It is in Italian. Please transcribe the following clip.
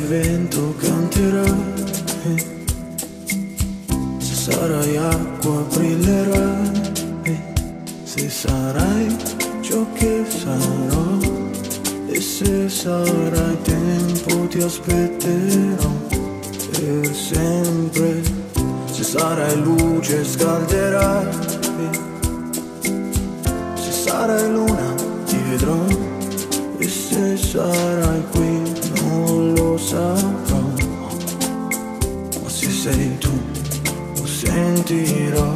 vento canterà, se sarai acqua brillerà, se sarai ciò che sarò, e se sarai tempo ti aspetterò per sempre, se sarai luce scalderai, se sarai luna ti vedrò, e se sarai qui non lo saprò, ma se sei tu lo sentirò.